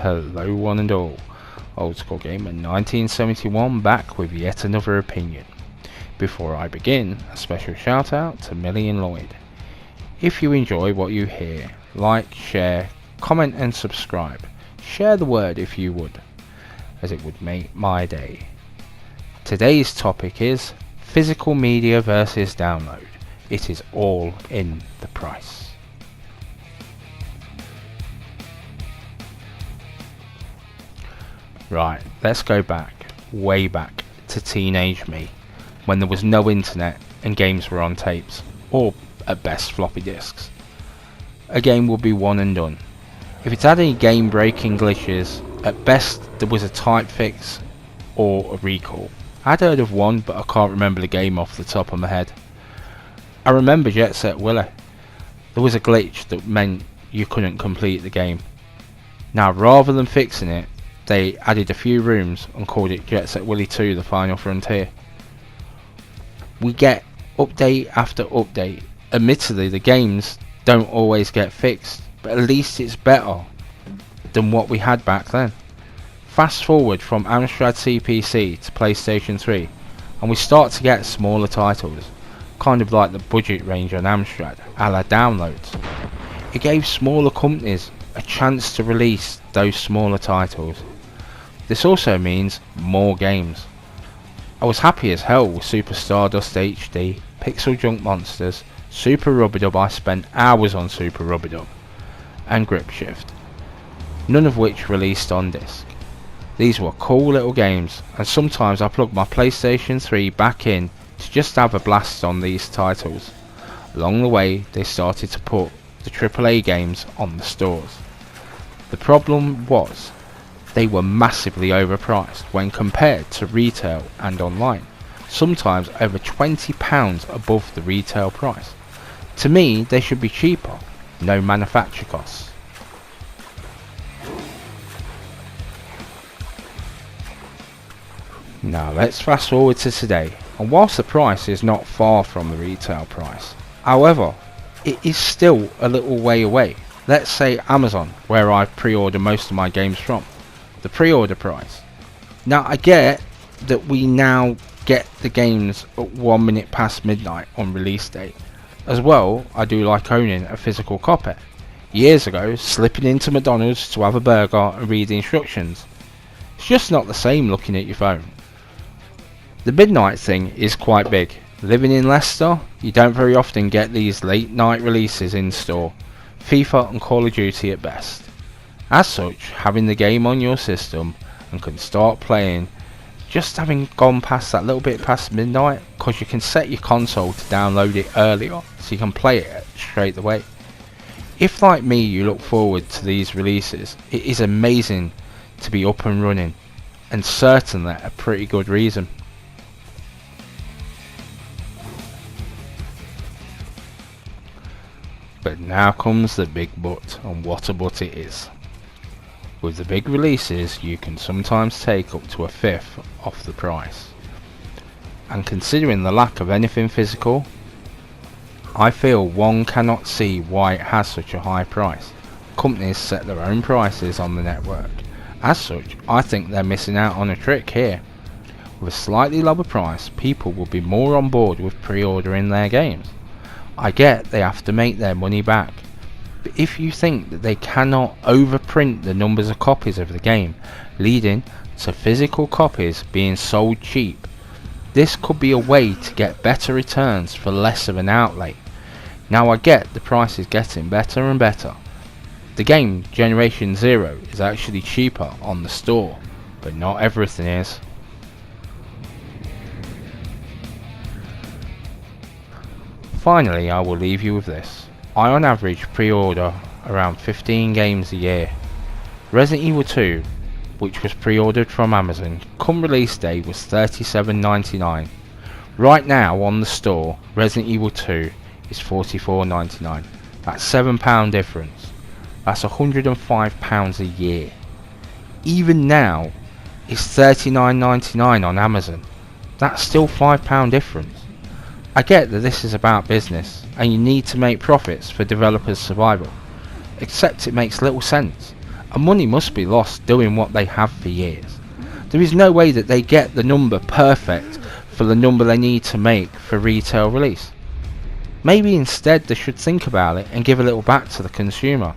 hello one and all. Old School Gamer 1971 back with yet another opinion. Before I begin, a special shout out to Millie and Lloyd. If you enjoy what you hear, like, share, comment and subscribe. Share the word if you would, as it would make my day. Today's topic is physical media versus download. It is all in the price. Right, let's go back, way back, to teenage me, when there was no internet and games were on tapes, or at best floppy disks. A game would be one and done. If it had any game breaking glitches, at best there was a type fix or a recall. I'd heard of one, but I can't remember the game off the top of my head. I remember Jet Set Willy. There was a glitch that meant you couldn't complete the game. Now, rather than fixing it, they added a few rooms and called it Jet Set Willy 2 The Final Frontier. We get update after update. Admittedly, the games don't always get fixed, but at least it's better than what we had back then. Fast forward from Amstrad CPC to PlayStation 3 and we start to get smaller titles, kind of like the budget range on Amstrad, a la downloads. It gave smaller companies a chance to release those smaller titles. This also means more games. I was happy as hell with Super Stardust HD, Pixel Junk Monsters, Super Rub-a-Dub. I spent hours on Super Rub-a-Dub, and Grip Shift, none of which released on disc. These were cool little games, and sometimes I plugged my PlayStation 3 back in to just have a blast on these titles. Along the way they started to put the AAA games on the stores. The problem was, they were massively overpriced when compared to retail and online, sometimes over £20 above the retail price. To me, they should be cheaper, no manufacture costs. Now let's fast forward to today, and whilst the price is not far from the retail price, however, it is still a little way away. Let's say Amazon, where I pre-order most of my games from. The pre-order price. Now I get that we now get the games at 1 minute past midnight on release date. As well, I do like owning a physical copy. Years ago, slipping into McDonald's to have a burger and read the instructions. It's just not the same looking at your phone. The midnight thing is quite big. Living in Leicester, you don't very often get these late night releases in store. FIFA and Call of Duty at best. As such, having the game on your system and can start playing, just having gone past that little bit past midnight, because you can set your console to download it earlier so you can play it straight away. If like me you look forward to these releases, it is amazing to be up and running, and certainly a pretty good reason. But now comes the big but, and what a but it is. With the big releases, you can sometimes take up to a fifth off the price. And considering the lack of anything physical, I feel one cannot see why it has such a high price. Companies set their own prices on the network. As such, I think they're missing out on a trick here. With a slightly lower price, people will be more on board with pre-ordering their games. I get they have to make their money back. But if you think that they cannot overprint the numbers of copies of the game, leading to physical copies being sold cheap, this could be a way to get better returns for less of an outlay. Now I get the price is getting better and better. The game Generation Zero is actually cheaper on the store, but not everything is. Finally, I will leave you with this. I on average pre-order around 15 games a year. Resident Evil 2, which was pre-ordered from Amazon, come release day was $37.99. Right now on the store, Resident Evil 2 is $44.99. That's £7 difference. That's £105 a year. Even now, it's $39.99 on Amazon. That's still £5 difference. I get that this is about business and you need to make profits for developers' survival, except it makes little sense. and money must be lost doing what they have for years. There is no way that they get the number perfect for the number they need to make for retail release. Maybe instead they should think about it and give a little back to the consumer.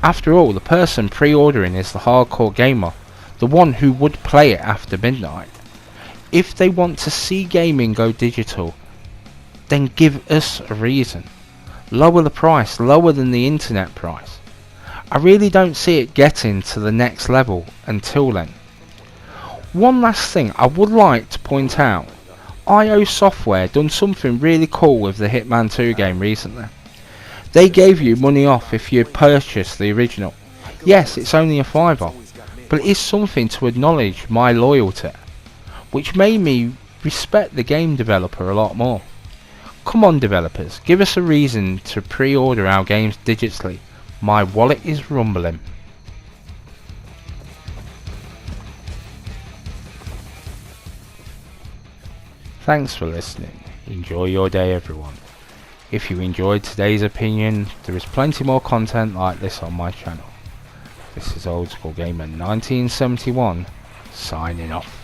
After all, the person pre-ordering is the hardcore gamer, the one who would play it after midnight. If they want to see gaming go digital, then give us a reason. Lower the price, lower than the internet price. I really don't see it getting to the next level until then. One last thing I would like to point out. IO Software done something really cool with the Hitman 2 game recently. They gave you money off if you purchased the original. Yes, it's only a £5, but it is something to acknowledge my loyalty, which made me respect the game developer a lot more. Come on developers, give us a reason to pre-order our games digitally. My wallet is rumbling. Thanks for listening. Enjoy your day everyone. If you enjoyed today's opinion, there is plenty more content like this on my channel. This is Old School Gamer 1971 signing off.